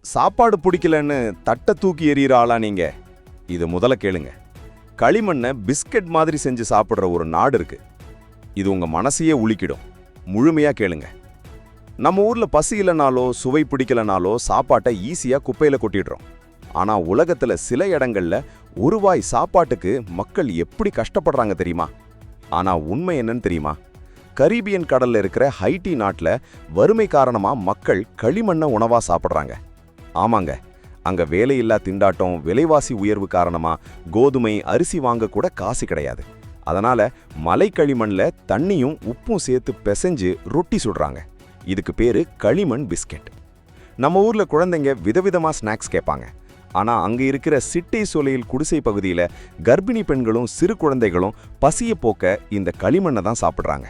சாப்பாடு பிடிக்கலன்னு தட்டை தூக்கி எறிகிற ஆளா நீங்க? இது முதல்ல கேளுங்க. களிமண்ணை பிஸ்கட் மாதிரி செஞ்சு சாப்பிட்ற ஒரு நாடு இருக்கு. இது உங்க மனசையே உலுக்கிடும். முழுமையா கேளுங்க. நம்ம ஊர்ல பசி இல்லைனாலோ சுவை பிடிக்கலனாலோ சாப்பாட்டை ஈஸியா குப்பையில கொட்டிடுறோம். ஆனா உலகத்துல சில இடங்கள்ல ஒரு வாய் சாப்பாட்டுக்கு மக்கள் எப்படி கஷ்டப்படுறாங்க தெரியுமா? ஆனா உண்மை என்னன்னு தெரியுமா? கரீபியன் கடல்ல இருக்கிற ஹைட்டி நாட்டுல வறுமை காரணமா மக்கள் களிமண்ணை உணவா சாப்பிட்றாங்க. ஆமாங்க, அங்க வேலையில்லா திண்டாட்டம், விலைவாசி உயர்வு காரணமா கோதுமை, அரிசி வாங்க கூட காசு கிடையாது. அதனால மலை களிமண்ல தண்ணியும் உப்பும் சேர்த்து பிசைஞ்சு ரொட்டி சுடுறாங்க. இதுக்கு பேரு களிமண் பிஸ்கெட். நம்ம ஊர்ல குழந்தைங்க விதவிதமா ஸ்நாக்ஸ் கேட்பாங்க. ஆனா அங்க இருக்கிற சிட்டை சோலையில் குடிசை பகுதியில கர்ப்பிணி பெண்களும் சிறு குழந்தைகளும் பசிய போக்க இந்த களிமண்ணை தான் சாப்பிட்றாங்க.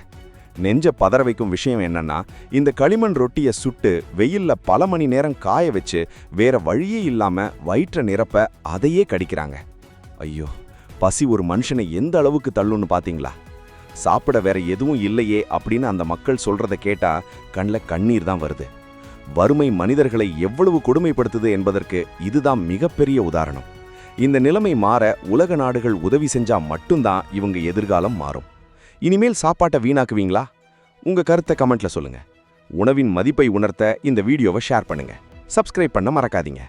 நெஞ்ச பதற வைக்கும் விஷயம் என்னன்னா, இந்த களிமண் ரொட்டியை சுட்டு வெயில்ல பல மணி நேரம் காய வச்சு வேற வழியே இல்லாம வயிற்ற நிரப்ப அதையே கடிக்கிறாங்க. ஐயோ, பசி ஒரு மனுஷனை எந்த அளவுக்கு தள்ளுன்னு பாத்தீங்களா? சாப்பிட வேற எதுவும் இல்லையே அப்படின்னு அந்த மக்கள் சொல்றதை கேட்டா கண்ணில் கண்ணீர் தான் வருது. வறுமை மனிதர்களை எவ்வளவு கொடுமைப்படுத்துது என்பதற்கு இதுதான் மிகப்பெரிய உதாரணம். இந்த நிலைமை மாற உலக நாடுகள் உதவி செஞ்சா மட்டும்தான் இவங்க எதிர்காலம் மாறும். இனிமேல் சாப்பாட்டை வீணாக்குவீங்களா? உங்க கருத்தை கமெண்ட்ல சொல்லுங்க. உணவின் மதிப்பை உணர்த்த இந்த வீடியோவை ஷேர் பண்ணுங்க. சப்ஸ்கிரைப் பண்ண மறக்காதீங்க.